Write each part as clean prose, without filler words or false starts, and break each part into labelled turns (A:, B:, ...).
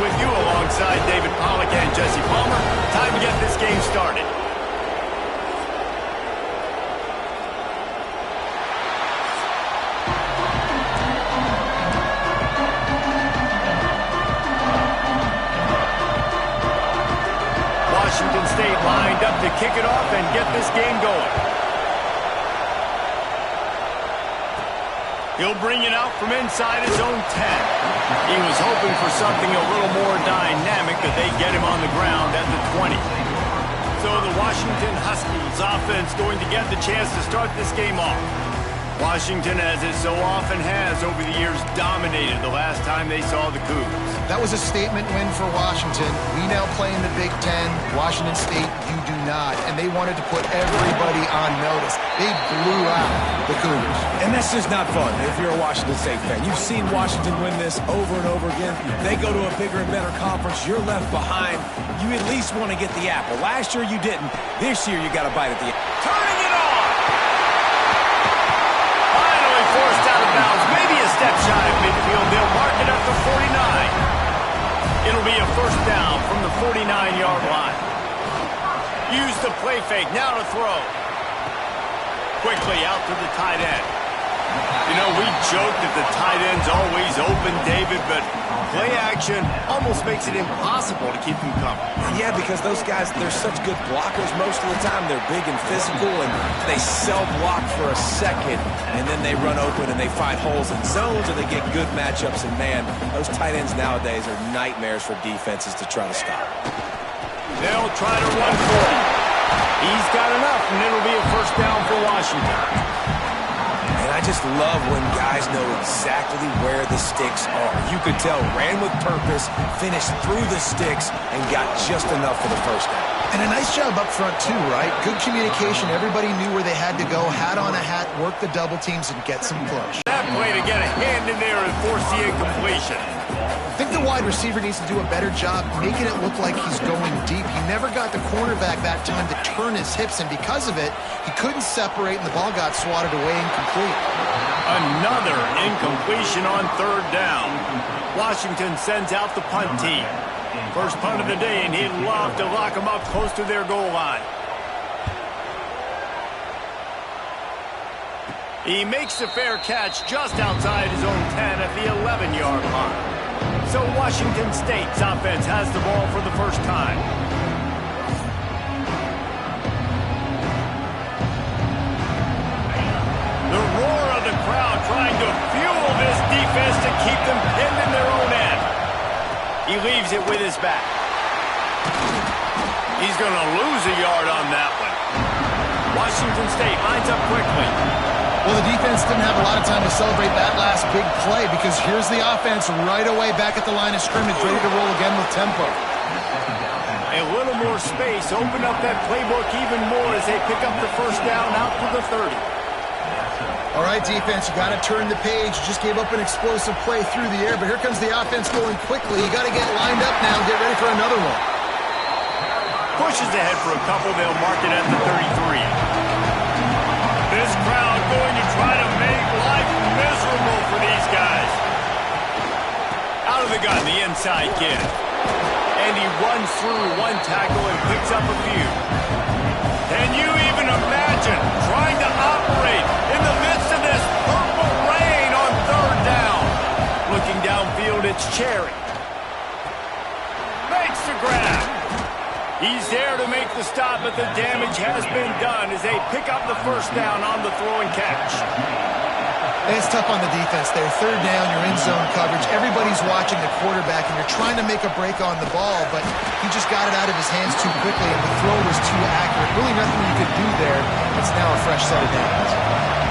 A: with you alongside David Pollack and Jesse Palmer. Time to get this game started. Washington State lined up to kick it off and get this game going. He'll bring it out from inside his own 10. He was hoping for something a little more dynamic, but they get him on the ground at the 20. So the Washington Huskies offense going to get the chance to start this game off. Washington, as it so often has over the years, dominated the last time they saw the Cougars.
B: That was a statement win for Washington. We now play in the Big Ten. Washington State, you do not. And they wanted to put everybody on notice. They blew out the Cougars.
C: And that's just not fun if you're a Washington State fan. You've seen Washington win this over and over again. They go to a bigger and better conference. You're left behind. You at least want to get the apple. Last year you didn't. This year you got to bite at the apple.
A: Turning it on! Finally forced out of bounds. Maybe a step shy of midfield. They'll mark it at the 49. It'll be a first down from the 49-yard line. Use the play fake. Now to throw. Quickly out to the tight end. You know, we joke that the tight end's always open, David, but play action almost makes it impossible to keep them coming.
C: Yeah, because those guys, they're such good blockers most of the time. They're big and physical, and they self-block for a second, and then they run open and they find holes in zones, or they get good matchups. And, man, those tight ends nowadays are nightmares for defenses to try to stop.
A: They'll try to run for it. He's got enough, and it'll be a first down for Washington.
C: And I just love when guys know exactly where the sticks are. You could tell, ran with purpose, finished through the sticks, and got just enough for the first down.
B: And a nice job up front, too, right? Good communication. Everybody knew where they had to go. Hat on a hat, work the double teams, and get some push.
A: That play to get a hand in there and force the incompletion.
B: I think the wide receiver needs to do a better job making it look like he's going deep. He never got the cornerback that time to turn his hips, and because of it, he couldn't separate, and the ball got swatted away incomplete.
A: Another incompletion on third down. Washington sends out the punt team. First punt of the day, and he'd love to lock them up close to their goal line. He makes the fair catch just outside his own 10 at the 11-yard line. So Washington State's offense has the ball for the first time. The roar of the crowd trying to fuel this defense to keep them pinned in their own end. He leaves it with his back. He's going to lose a yard on that one. Washington State lines up quickly.
B: Well, the defense didn't have a lot of time to celebrate that last big play because here's the offense right away back at the line of scrimmage, ready to roll again with tempo.
A: A little more space, open up that playbook even more as they pick up the first down out to the 30.
B: All right, defense, you got to turn the page. You just gave up an explosive play through the air, but here comes the offense going quickly. You got to get lined up now and get ready for another one.
A: Pushes ahead for a couple. They'll mark it at the 33. This crowd going to try to make life miserable for these guys. Out of the gun, the inside kid. And he runs through one tackle and picks up a few. Can you even imagine trying to operate in the midst of this purple rain on third down? Looking downfield, it's Cherry. Makes the grab. He's there to make the stop, but the damage has been done as they pick up the first down on the throw and catch.
B: It's tough on the defense there. Third down, you're in zone coverage. Everybody's watching the quarterback, and you're trying to make a break on the ball, but he just got it out of his hands too quickly, and the throw was too accurate. Really nothing you could do there. It's now a fresh set of downs.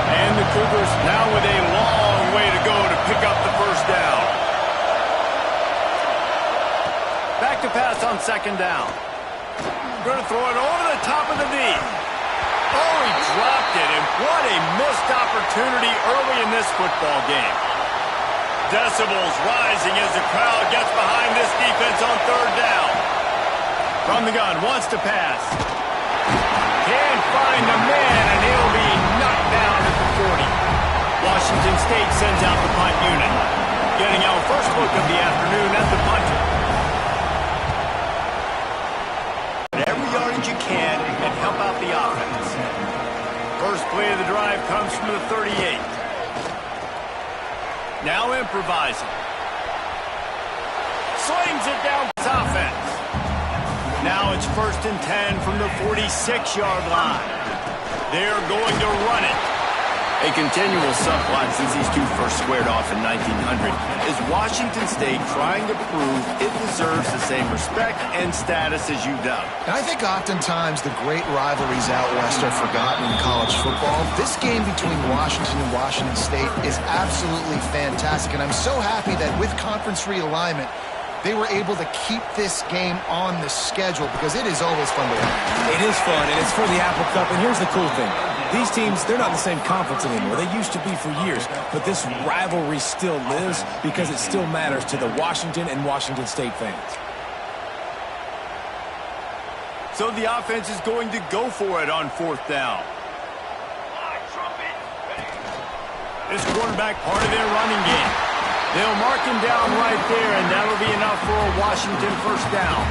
A: And the Cougars now with a long way to go to pick up the first down. Back to pass on second down. Going to throw it over the top of the knee. Oh, he dropped it, and what a missed opportunity early in this football game. Decibels rising as the crowd gets behind this defense on third down. From the gun, wants to pass. Can't find the man, and he'll be knocked down at the 40. Washington State sends out the punt unit. Getting our first look of the afternoon at the punter. Now improvising. Slings it down his offense. Now it's 1st and 10 from the 46-yard line. They're going to run it. A continual subplot since these two first squared off in 1900 is Washington State trying to prove it deserves the same respect and status as UW.
B: And I think oftentimes the great rivalries out west are forgotten in college football. This game between Washington and Washington State is absolutely fantastic, and I'm so happy that with conference realignment, they were able to keep this game on the schedule because it is always fun to watch.
C: It is fun, and it's for the Apple Cup, and here's the cool thing. These teams, they're not in the same conference anymore. They used to be for years, but this rivalry still lives because it still matters to the Washington and Washington State fans.
A: So the offense is going to go for it on 4th down. This quarterback part of their running game. They'll mark him down right there, and that'll be enough for a Washington 1st down.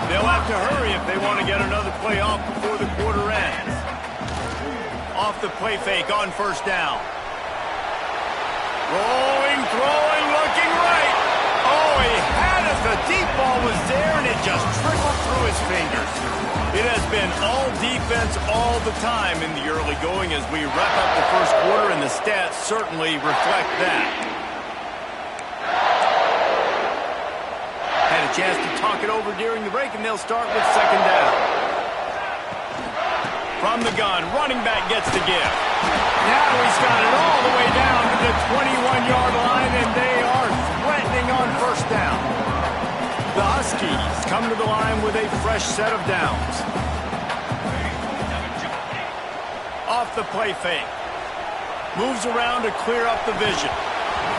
A: They'll have to hurry if they want to get another play off before the quarter ends. Off the play fake on 1st down. Rolling, throwing, looking right. Oh, he had it. The deep ball was there, and it just trickled through his fingers. It has been all defense all the time in the early going as we wrap up the 1st quarter, and the stats certainly reflect that. Had a chance to talk it over during the break, and they'll start with 2nd down. From the gun, running back gets the give. Now he's got it all the way down to the 21-yard line, and they are threatening on 1st down. The Huskies come to the line with a fresh set of downs. Off the play fake. Moves around to clear up the vision.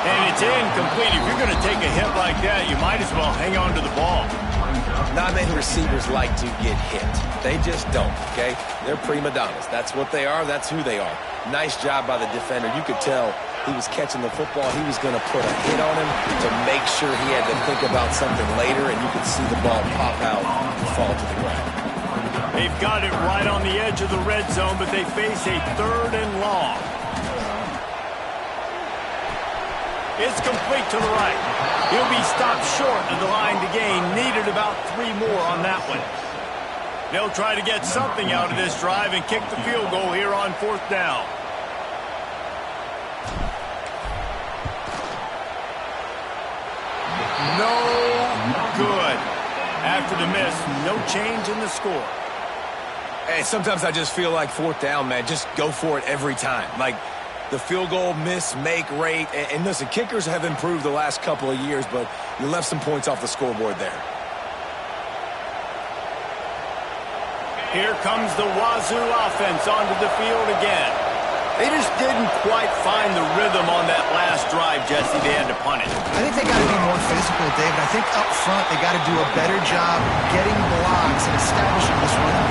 A: And it's incomplete. If you're going to take a hit like that, you might as well hang on to the ball.
C: Not many receivers like to get hit. They just don't, okay? They're prima donnas. That's what they are. That's who they are. Nice job by the defender. You could tell he was catching the football. He was going to put a hit on him to make sure he had to think about something later, and you could see the ball pop out and fall to the ground.
A: They've got it right on the edge of the red zone, but they face a 3rd and long. It's complete to the right. He'll be stopped short of the line to gain. Needed about 3 more on that one. They'll try to get something out of this drive and kick the field goal here on 4th down. No good. After the miss, no change in the score.
C: Hey, sometimes I just feel like 4th down, man. Just go for it every time. Like, the field goal miss-make rate. And listen, kickers have improved the last couple of years, but you left some points off the scoreboard there.
A: Here comes the Wazoo offense onto the field again. They just didn't quite find the rhythm on that last drive, Jesse. They had to punt it.
B: I think they got to be more physical, David. I think up front they got to do a better job getting blocks and establishing this run.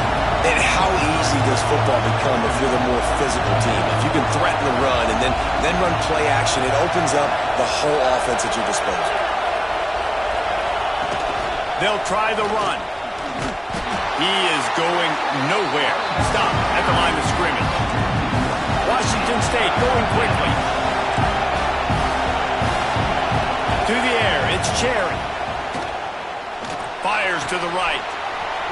C: And how easy does football become if you're the more physical team? If you can threaten the run and then run play action, it opens up the whole offense at your disposal.
A: They'll try the run. He is going nowhere. Stop at the line of scrimmage. Washington State going quickly. To the air, it's Cherry. Fires to the right.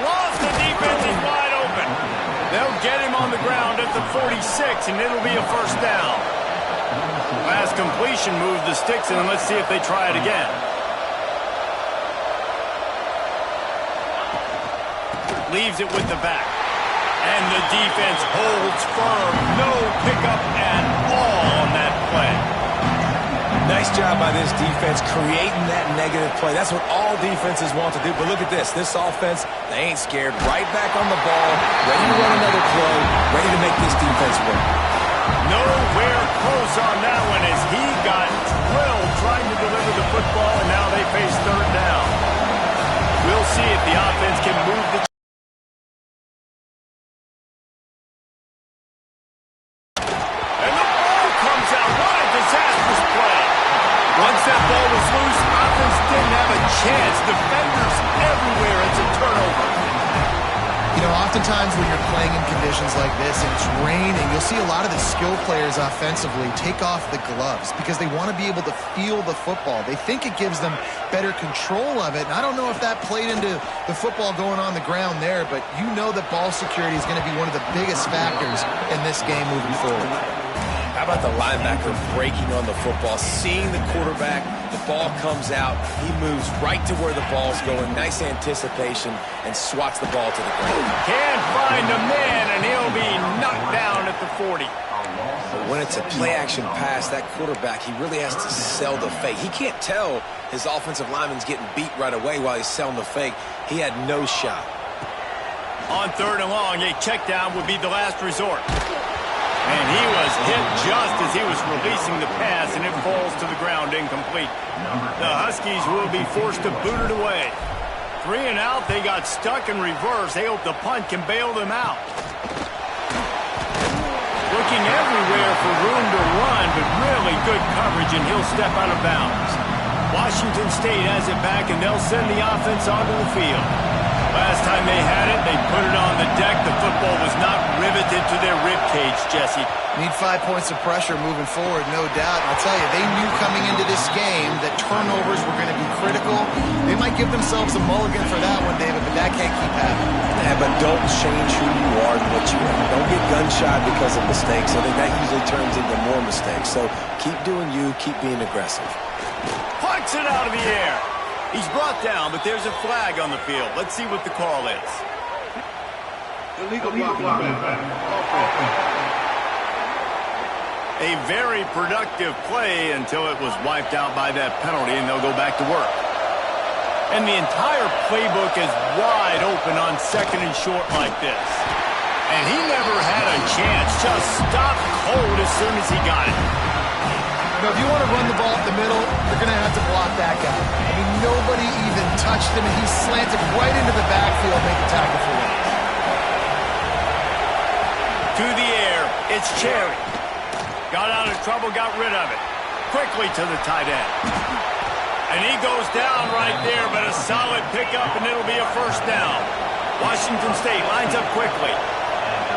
A: Lost, the defense is wide open. They'll get him on the ground at the 46, and it'll be a 1st down. Last completion moved the sticks, and let's see if they try it again. Leaves it with the back. And the defense holds firm. No pickup at all on that play.
C: Nice job by this defense creating that negative play. That's what all defenses want to do. But look at this. This offense, they ain't scared. Right back on the ball, ready to run another play, ready to make this defense work.
A: Nowhere close on that one as he got drilled trying to deliver the football, and now they face 3rd down. We'll see if the offense can move the chance. Defenders everywhere. It's a turnover.
B: You know, oftentimes when you're playing in conditions like this and it's raining, you'll see a lot of the skill players offensively take off the gloves because they want to be able to feel the football. They think it gives them better control of it. And I don't know if that played into the football going on the ground there, but you know that ball security is going to be one of the biggest factors in this game moving forward.
C: How about the linebacker breaking on the football, seeing the quarterback, the ball comes out, he moves right to where the ball's going, nice anticipation, and swats the ball to the ground.
A: Can't find a man, and he'll be knocked down at the 40.
C: But when it's a play-action pass, that quarterback, he really has to sell the fake. He can't tell his offensive lineman's getting beat right away while he's selling the fake. He had no shot.
A: On 3rd and long, a check down would be the last resort. And he was hit just as he was releasing the pass, and it falls to the ground incomplete. The Huskies will be forced to boot it away. 3 and out, they got stuck in reverse. They hope the punt can bail them out. Looking everywhere for room to run, but really good coverage, and he'll step out of bounds. Washington State has it back, and they'll send the offense onto the field. Last time they had it, they put it on the deck. The football was not riveted to their rib cage, Jesse.
B: Need 5 points of pressure moving forward, no doubt. I'll tell you, they knew coming into this game that turnovers were going to be critical. They might give themselves a mulligan for that one, David, but that can't keep happening.
C: Yeah, but don't change who you are and what you are. Don't get gun-shy because of mistakes. I think that usually turns into more mistakes. So keep doing you, keep being aggressive.
A: Punts it out of the air. He's brought down, but there's a flag on the field. Let's see what the call is.
D: Illegal blocking.
A: A very productive play until it was wiped out by that penalty, and they'll go back to work. And the entire playbook is wide open on 2nd and short like this. And he never had a chance. Just stopped cold as soon as he got it.
B: Now, if you want to run the ball up the middle, you're going to have to block that guy. I mean, nobody even touched him, and he slanted right into the backfield, make a tackle for him.
A: To the air, it's Cherry. Got out of trouble, got rid of it. Quickly to the tight end. And he goes down right there, but a solid pickup, and it'll be a first down. Washington State lines up quickly.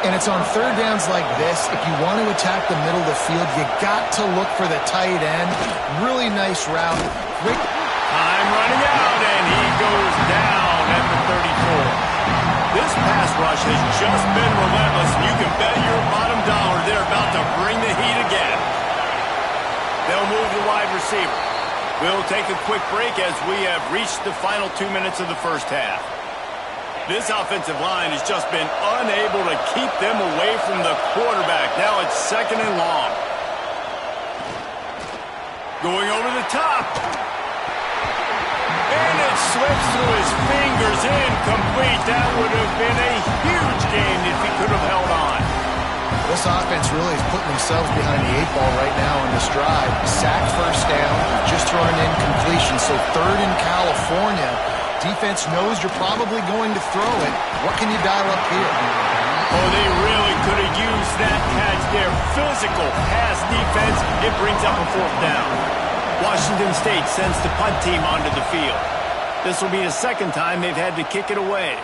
B: And it's on 3rd downs like this. If you want to attack the middle of the field, you got to look for the tight end. Really nice route. Great.
A: Time running out, and he goes down at the 34. This pass rush has just been relentless, and you can bet your bottom dollar they're about to bring the heat again. They'll move the wide receiver. We'll take a quick break as we have reached the final 2 minutes of the first half. This offensive line has just been unable to keep them away from the quarterback. Now it's 2nd and long. Going over the top. And it slips through his fingers, incomplete. That would have been a huge gain if he could have held on.
B: This offense really is putting themselves behind the 8 ball right now in this drive. Sacked first down, just thrown an incompletion. So 3rd in California. Defense knows you're probably going to throw it. What can you dial up here?
A: Oh, they really could have used that catch there. Physical pass defense. It brings up a 4th down. Washington State sends the punt team onto the field. This will be the 2nd time they've had to kick it away.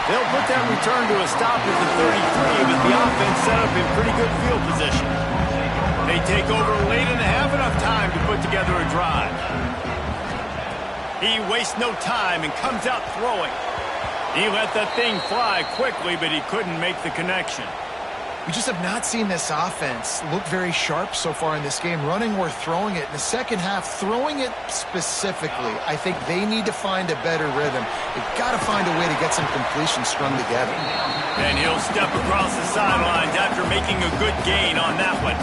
A: They'll put that return to a stop at the 33, but the offense set up in pretty good field position. They take over late and have enough time to put together a drive. He wastes no time and comes out throwing. He let that thing fly quickly, but he couldn't make the connection.
B: We just have not seen this offense look very sharp so far in this game, running or throwing it. In the second half, throwing it specifically, I think they need to find a better rhythm. They've got to find a way to get some completion strung together.
A: And he'll step across the sidelines after making a good gain on that one.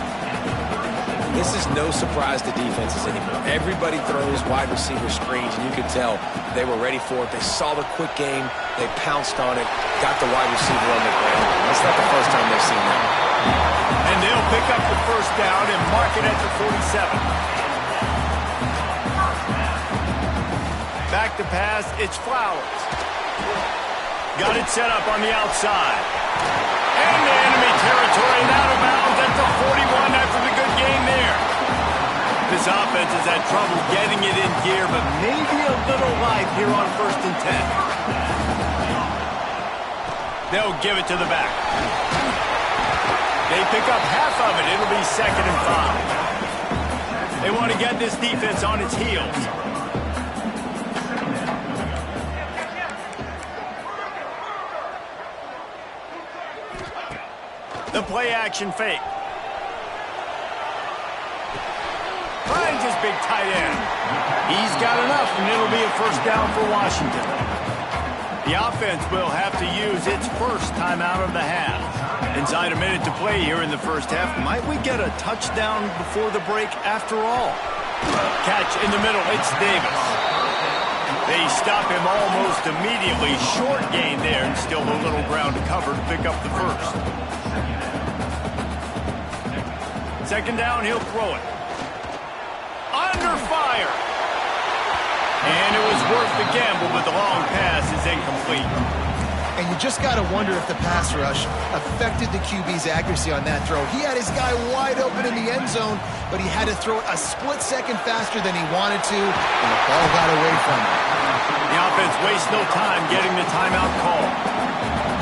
C: This is no surprise to defenses anymore. Everybody throws wide receiver screens, and you could tell they were ready for it. They saw the quick game. They pounced on it, got the wide receiver on the ground. That's not the first time they've seen that.
A: And they'll pick up the first down and mark it at the 47. Back to pass, it's Flowers. Got it set up on the outside. And the enemy territory and out of bounds at the 41 after the good game there. This offense has had trouble getting it in gear, but maybe a little life here on 1st and 10. They'll give it to the back. They pick up half of it. It'll be 2nd and 5. They want to get this defense on its heels. The play action fake. Finds his big tight end. He's got enough, and it'll be a 1st down for Washington. The offense will have to use its first timeout of the half. Inside a minute to play here in the 1st half. Might we get a touchdown before the break after all? Catch in the middle. It's Davis. They stop him almost immediately. Short gain there, and still a little ground to cover to pick up the 1st. 2nd down, he'll throw it. Under fire. And it was worth the gamble, but the long pass is incomplete.
B: And you just got to wonder if the pass rush affected the QB's accuracy on that throw. He had his guy wide open in the end zone, but he had to throw it a split second faster than he wanted to, and the ball got away from him.
A: The offense wastes no time getting the timeout call.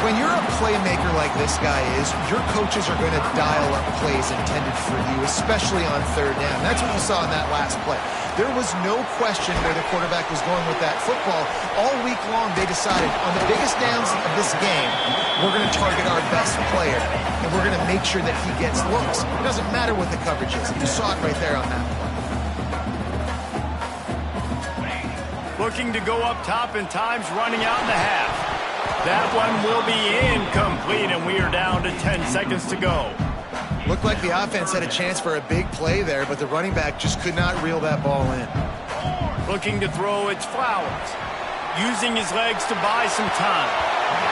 B: When you're a playmaker like this guy is, your coaches are going to dial up plays intended for you, especially on 3rd down. That's what you saw in that last play. There was no question where the quarterback was going with that football. All week long, they decided on the biggest downs of this game, we're going to target our best player, and we're going to make sure that he gets looks. It doesn't matter what the coverage is. You saw it right there on that play.
A: Looking to go up top, and time's running out in the half. That one will be incomplete, and we are down to 10 seconds to go.
B: Looked like the offense had a chance for a big play there, but the running back just could not reel that ball in.
A: Looking to throw, it's Flowers. Using his legs to buy some time.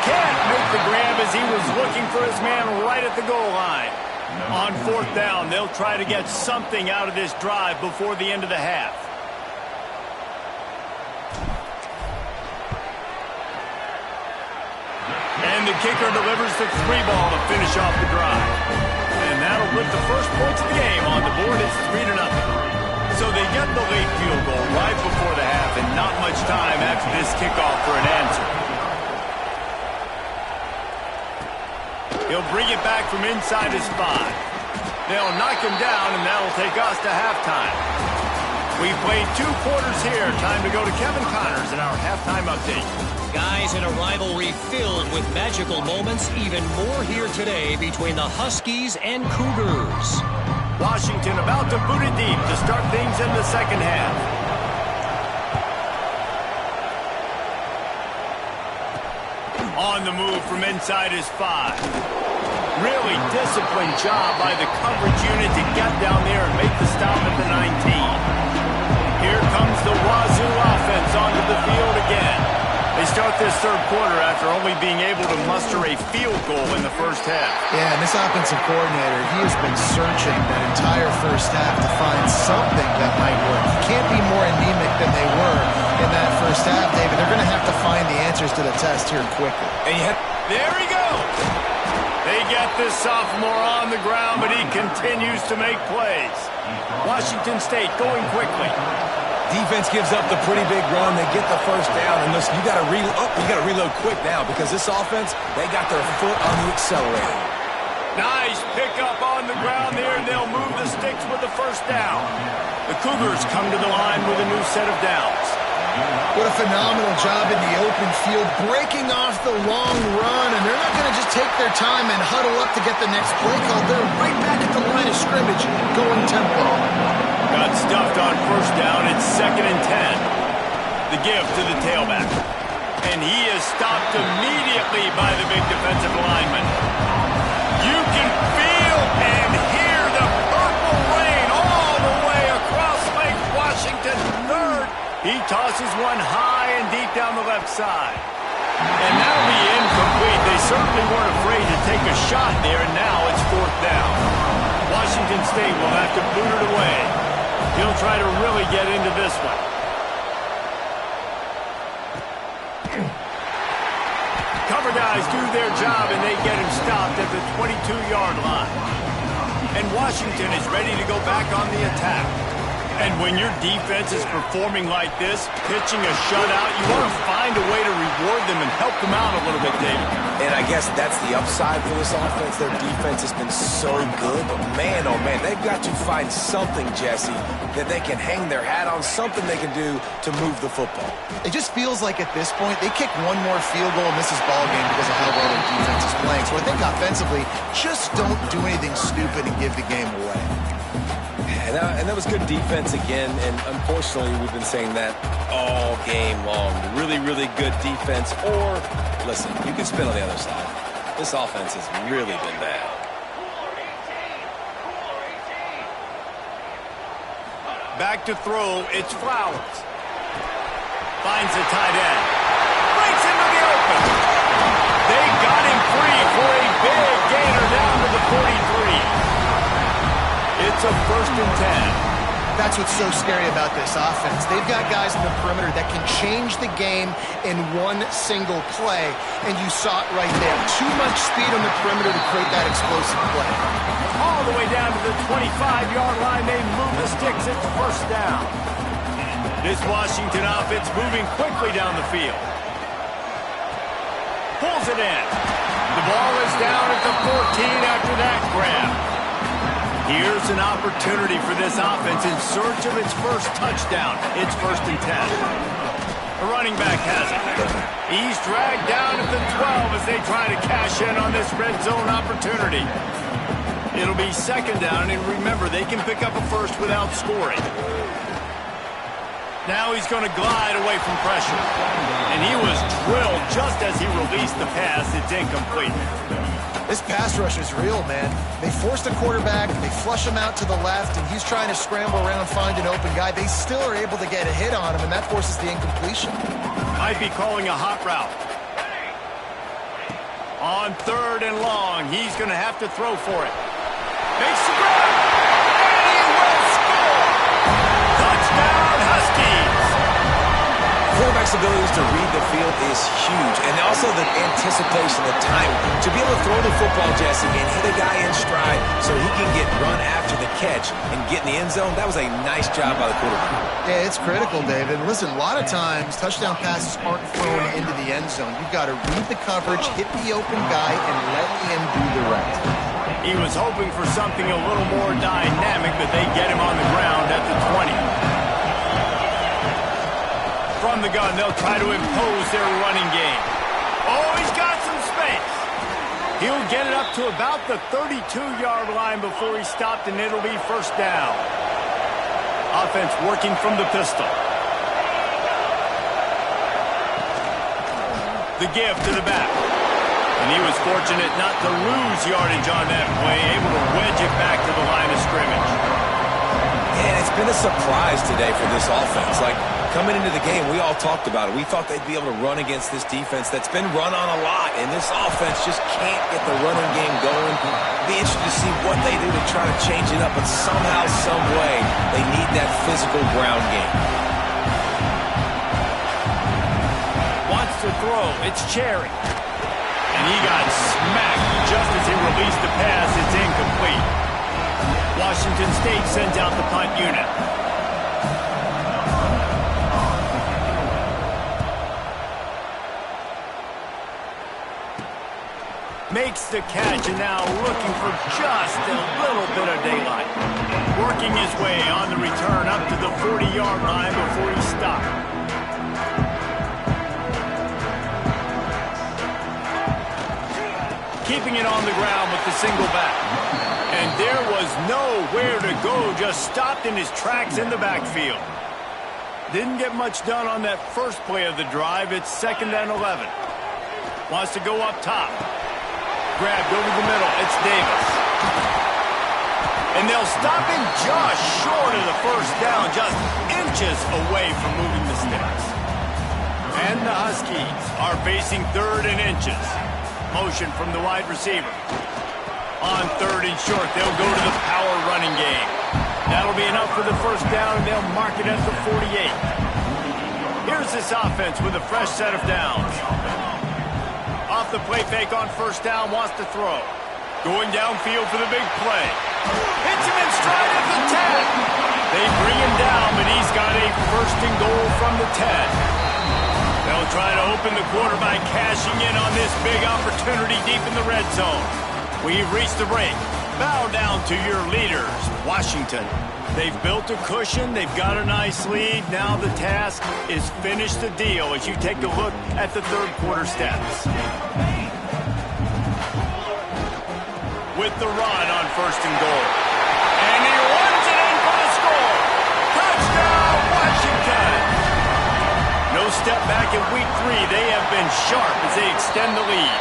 A: Can't make the grab as he was looking for his man right at the goal line. On 4th down, they'll try to get something out of this drive before the end of the half. And the kicker delivers the 3-ball to finish off the drive. And that'll put the first points of the game on the board. It's 3-0. So they get the late field goal right before the half, and not much time after this kickoff for an answer. He'll bring it back from inside his 5. They'll knock him down, and that'll take us to halftime. We played 2 quarters here. Time to go to Kevin Connors in our halftime update.
E: Guys, in a rivalry filled with magical moments, even more here today between the Huskies and Cougars.
A: Washington about to boot it deep to start things in the 2nd half. On the move from inside his 5. Really disciplined job by the coverage unit to get down there and make the stop at the 19. Here comes the Wazoo offense onto the field again. They start this 3rd quarter after only being able to muster a field goal in the 1st half.
B: Yeah, and this offensive coordinator, he has been searching that entire 1st half to find something that might work. You can't be more anemic than they were in that 1st half, David. They're going to have to find the answers to the test here quickly.
A: And there he goes. They get this sophomore on the ground, but he continues to make plays. Washington State going quickly.
C: Defense gives up the pretty big run. They get the 1st down, and listen, you got to reload quick now because this offense, they got their foot on the accelerator.
A: Nice pickup on the ground there, and they'll move the sticks with the 1st down. The Cougars come to the line with a new set of downs.
B: What a phenomenal job in the open field, breaking off the long run, and they're not going to just take their time and huddle up to get the next play called. They're right back at the line of scrimmage, going tempo.
A: Got stuffed on 1st down. It's 2nd and 10. The give to the tailback. And he is stopped immediately by the big defensive lineman. You can feel and hear the purple rain all the way across Lake Washington. 3rd. He tosses one high and deep down the left side. And that'll be incomplete. They certainly weren't afraid to take a shot there, and now it's 4th down. Washington State will have to boot it away. He'll try to really get into this one. Cover guys do their job, and they get him stopped at the 22-yard line. And Washington is ready to go back on the attack. And when your defense is performing like this, pitching a shutout, you want to find a way to reward them and help them out a little bit, David.
C: And I guess that's the upside for this offense. Their defense has been so good, but man, oh man, they've got to find something, Jesse, that they can hang their hat on, something they can do to move the football.
B: It just feels like at this point, they kick one more field goal and this is ball game because of how well their defense is playing. So I think offensively, just don't do anything stupid and give the game away.
C: And that was good defense again, and unfortunately, we've been saying that all game long. Really, really good defense, or, listen, you can spin on the other side. This offense has really been bad.
A: Back to throw, it's Flowers. Finds the tight end. Breaks into the open. They got him free for a big gainer down to the 43. It's a 1st and 10.
B: That's what's so scary about this offense. They've got guys in the perimeter that can change the game in one single play, and you saw it right there. Too much speed on the perimeter to create that explosive play.
A: All the way down to the 25-yard line, they move the sticks. It's 1st down. This Washington offense moving quickly down the field. Pulls it in. The ball is down at the 14 after that grab. Here's an opportunity for this offense in search of its first touchdown. It's 1st and 10. The running back has it. He's dragged down at the 12 as they try to cash in on this red zone opportunity. It'll be 2nd down, and remember, they can pick up a first without scoring. Now he's going to glide away from pressure. And he was drilled just as he released the pass. It's incomplete.
B: This pass rush is real, man. They force the quarterback, they flush him out to the left, and he's trying to scramble around, find an open guy. They still are able to get a hit on him, and that forces the incompletion.
A: Might be calling a hot route. On 3rd and long, he's going to have to throw for it. Makes the grab, and he will score! Touchdown, Huskies!
C: Quarterback's abilities to read the field is huge, and also the anticipation, the time to be able to throw the football, Jesse, and hit a guy in stride so he can get run after the catch and get in the end zone. That was a nice job by the quarterback.
B: Yeah, it's critical, David. Listen, a lot of times touchdown passes aren't thrown into the end zone. You've got to read the coverage, hit the open guy, and let him do the rest.
A: He was hoping for something a little more dynamic, but they get him on the ground at the 20. From the gun, they'll try to impose their running game. Oh, he's got some space. He'll get it up to about the 32-yard line before he's stopped, and it'll be 1st down. Offense working from the pistol. The give to the back. And he was fortunate not to lose yardage on that play, able to wedge it back to the line of scrimmage.
C: And it's been a surprise today for this offense. Like, coming into the game, we all talked about it. We thought they'd be able to run against this defense that's been run on a lot, and this offense just can't get the running game going. Be interested to see what they do to try to change it up, but somehow, some way, they need that physical ground game.
A: Wants to throw. It's Cherry. And he got smacked just as he released the pass. It's incomplete. Washington State sends out the punt unit. Makes the catch, and now looking for just a little bit of daylight. Working his way on the return up to the 40-yard line before he stopped. Keeping it on the ground with the single back. And there was nowhere to go, just stopped in his tracks in the backfield. Didn't get much done on that first play of the drive. It's 2nd and 11. Wants to go up top. Grabbed over the middle. It's Davis. And they'll stop him just short of the 1st down, just inches away from moving the sticks. And the Huskies are facing 3rd and inches. Motion from the wide receiver. On 3rd and short, they'll go to the power running game. That'll be enough for the 1st down, and they'll mark it at the 48. Here's this offense with a fresh set of downs. Off the play fake on 1st down, wants to throw. Going downfield for the big play. Hits him in stride at the 10. They bring him down, but he's got a first and goal from the 10. They'll try to open the quarter by cashing in on this big opportunity deep in the red zone. We've reached the break. Bow down to your leaders, Washington. They've built a cushion. They've got a nice lead. Now the task is finish the deal as you take a look at the third quarter stats. With the run on first and goal. And he runs it in for the score. Touchdown, Washington. No step back in week 3. They have been sharp as they extend the lead.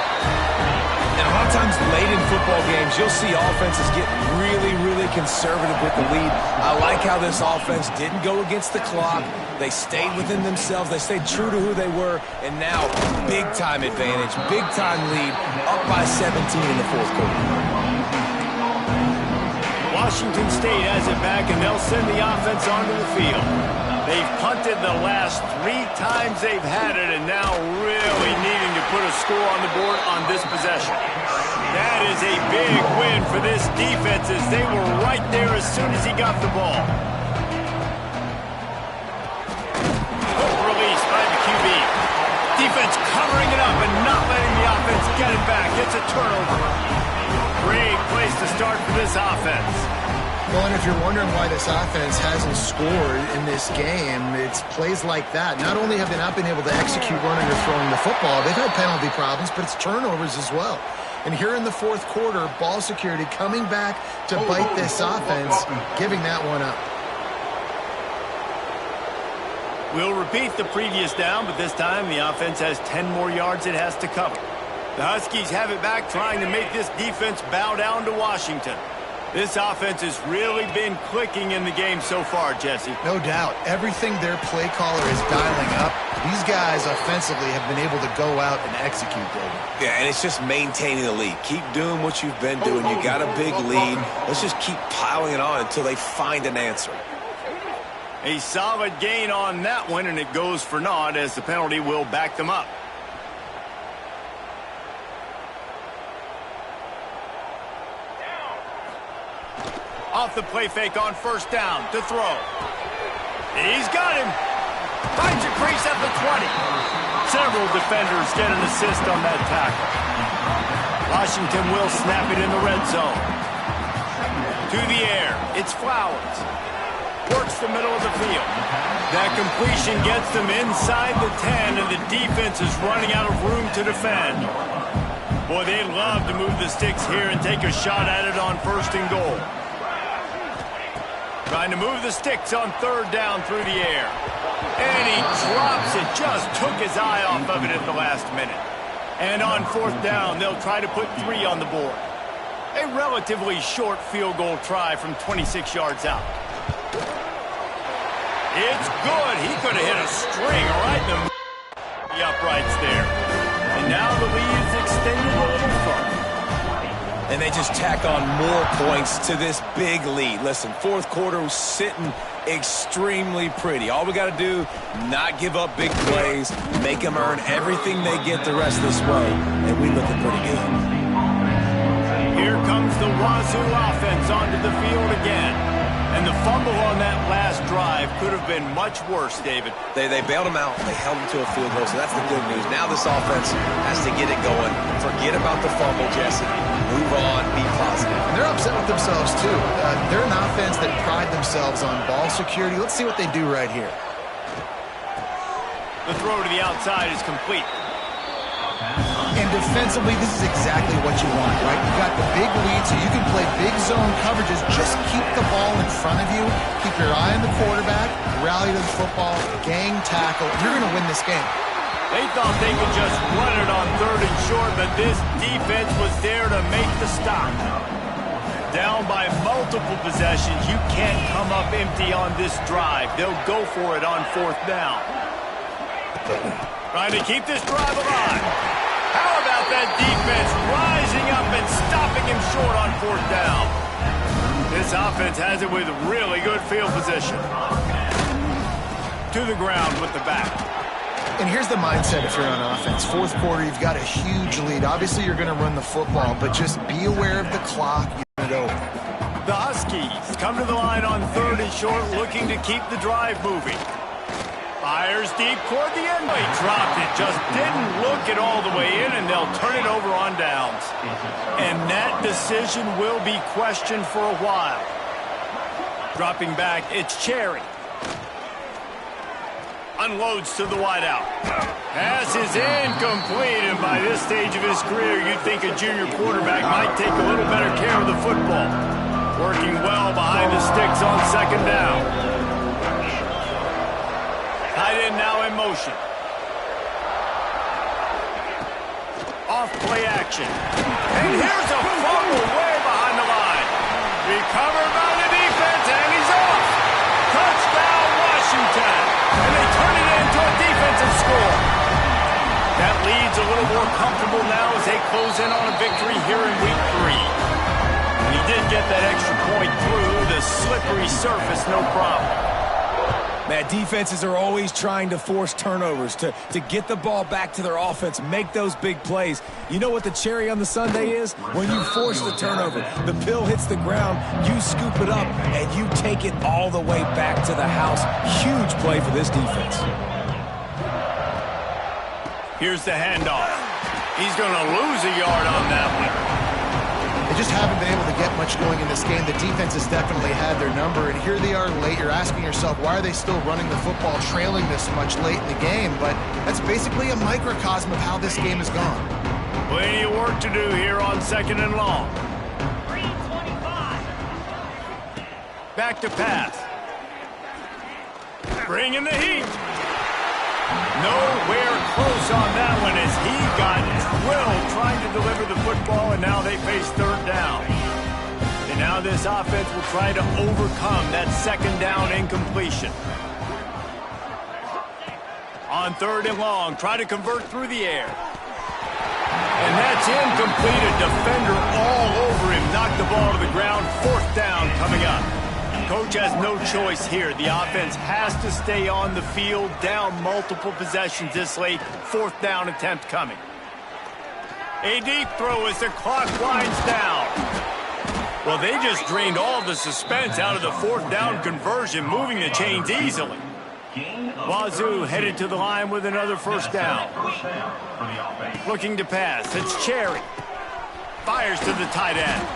C: And a lot of times late in football games, you'll see offenses get really, really conservative with the lead. I like how this offense didn't go against the clock. They stayed within themselves. They stayed true to who they were. And now, big-time advantage, big-time lead, up by 17 in the fourth quarter.
A: Washington State has it back, and they'll send the offense onto the field. They've punted the last 3 times they've had it, and now really needing to put a score on the board on this possession. That is a big win for this defense as they were right there as soon as he got the ball. Quick release by the QB. Defense covering it up and not letting the offense get it back. It's a turnover. Great place to start for this offense.
B: Well, and if you're wondering why this offense hasn't scored in this game, it's plays like that. Not only have they not been able to execute running or throwing the football, they've had penalty problems, but it's turnovers as well. And here in the fourth quarter, ball security coming back to bite this offense, giving that one up.
A: We'll repeat the previous down, but this time the offense has 10 more yards it has to cover. The Huskies have it back, trying to make this defense bow down to Washington. This offense has really been clicking in the game so far, Jesse.
B: No doubt. Everything their play caller is dialing up, these guys offensively have been able to go out and execute, David.
C: Yeah, and it's just maintaining the lead. Keep doing what you've been doing. You got a big lead. Let's just keep piling it on until they find an answer.
A: A solid gain on that one, and it goes for naught as the penalty will back them up. Off the play fake on first down to throw. He's got him. Finds a crease at the 20. Several defenders get an assist on that tackle. Washington will snap it in the red zone. To the air. It's Flowers. Works the middle of the field. That completion gets them inside the 10, and the defense is running out of room to defend. Boy, they love to move the sticks here and take a shot at it on first and goal. Trying to move the sticks on third down through the air. And he drops it. Just took his eye off of it at the last minute. And on fourth down, they'll try to put 3 on the board. A relatively short field goal try from 26 yards out. It's good. He could have hit a string right in the uprights there. And now the lead is extended a little further.
C: And they just tack on more points to this big lead. Listen, fourth quarter was sitting extremely pretty. All we got to do, not give up big plays, make them earn everything they get the rest of this way, and we looking pretty good.
A: Here comes the Wazoo offense onto the field again. And the fumble on that last drive could have been much worse, David.
C: They bailed him out. They held him to a field goal, so that's the good news. Now this offense has to get it going. Forget about the fumble, Jesse. Move on, be positive.
B: And they're upset with themselves, too. They're an offense that pride themselves on ball security. Let's see what they do right here.
A: The throw to the outside is complete.
B: And defensively, this is exactly what you want, right? You got the big lead, so you can play big zone coverages. Just keep the ball in front of you. Keep your eye on the quarterback. Rally to the football. Gang tackle. You're going to win this game.
A: They thought they could just run it on third and short, but this defense was there to make the stop. Down by multiple possessions. You can't come up empty on this drive. They'll go for it on fourth down. Trying to keep this drive alive. How about that defense rising up and stopping him short on fourth down? This offense has it with really good field position. To the ground with the back.
B: And here's the mindset if you're on offense. Fourth quarter, you've got a huge lead. Obviously, you're going to run the football, but just be aware of the clock. Get it over.
A: The Huskies come to the line on 3rd and short, looking to keep the drive moving. Fires deep toward the end. He dropped it, just didn't look it all the way in, and they'll turn it over on downs. And that decision will be questioned for a while. Dropping back, it's Cherry. Unloads to the wideout. Pass is incomplete, and by this stage of his career, you'd think a junior quarterback might take a little better care of the football. Working well behind the sticks on 2nd down. Tight end now in motion. Off play action. And here's a fumble way behind the line. Recovered by the defense, and he's off. Touchdown, Washington. And they turn it into a defensive score. That lead's a little more comfortable now as they close in on a victory here in week 3. And he did get that extra point through the slippery surface, no problem.
C: Man, defenses are always trying to force turnovers to get the ball back to their offense, make those big plays. You know what the cherry on the sundae is? When you force the turnover, the pill hits the ground, you scoop it up, and you take it all the way back to the house. Huge play for this defense.
A: Here's the handoff. He's going to lose a yard on that one.
B: They just haven't been able to get much going in this game. The defense has definitely had their number, and here they are late. You're asking yourself, why are they still running the football, trailing this much late in the game? But that's basically a microcosm of how this game has gone.
A: Plenty of work to do here on 2nd and long. Back to pass. Bringing the heat. Nowhere close on that one as he got drilled trying to deliver the football, and now they face 3rd down. And now this offense will try to overcome that 2nd down incompletion. On 3rd and long, try to convert through the air. And that's incomplete. A defender all over him. Knocked the ball to the ground. 4th down coming up. Coach has no choice here. The offense has to stay on the field, down multiple possessions this late. 4th down attempt coming. A deep throw as the clock winds down. Well, they just drained all the suspense out of the 4th down conversion, moving the chains easily. Wazoo headed to the line with another 1st down. Looking to pass. It's Cherry. Fires to the tight end.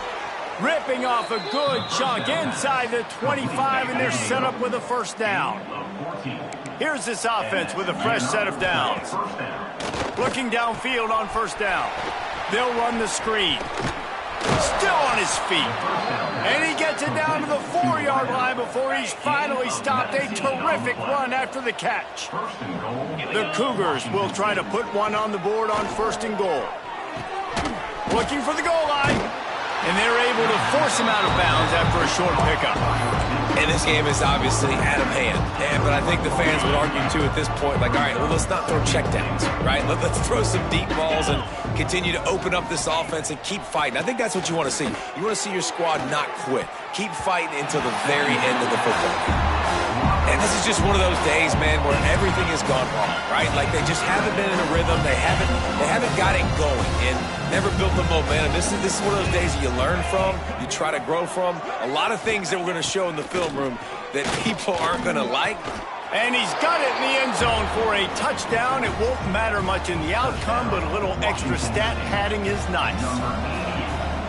A: Ripping off a good chunk inside the 25, and they're set up with a 1st down. Here's this offense with a fresh set of downs. Looking downfield on 1st down. They'll run the screen. Still on his feet. And he gets it down to the 4-yard line before he's finally stopped. A terrific run after the catch. The Cougars will try to put one on the board on 1st and goal. Looking for the goal line. And they're able to force him out of bounds after a short pickup.
C: And this game is obviously out of hand. But I think the fans would argue, too, at this point, like, all right, well, let's not throw checkdowns, right? Let's throw some deep balls and continue to open up this offense and keep fighting. I think that's what you want to see. You want to see your squad not quit. Keep fighting until the very end of the football game. And this is just one of those days, man, where everything has gone wrong, right? Like they just haven't been in a rhythm. They haven't got it going and never built the momentum. This is one of those days that you learn from, you try to grow from. A lot of things that we're going to show in the film room that people aren't going to like.
A: And he's got it in the end zone for a touchdown. It won't matter much in the outcome, but a little extra stat padding is nice.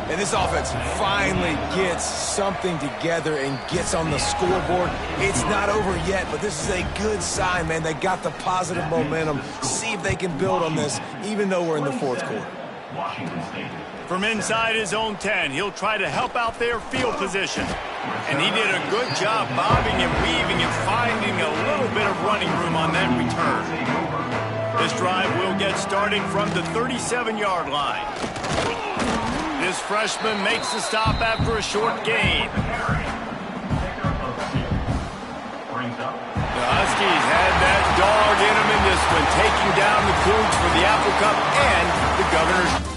C: And this offense finally gets something together and gets on the scoreboard. It's not over yet, but this is a good sign, man. They got the positive momentum. See if they can build on this, even though we're in the 4th quarter.
A: From inside his own 10, he'll try to help out their field position. And he did a good job bobbing and weaving and finding a little bit of running room on that return. This drive will get started from the 37-yard line. This freshman makes the stop after a short gain. The Huskies had that dog in them in this one, taking down the Cougs for the Apple Cup and the Governor's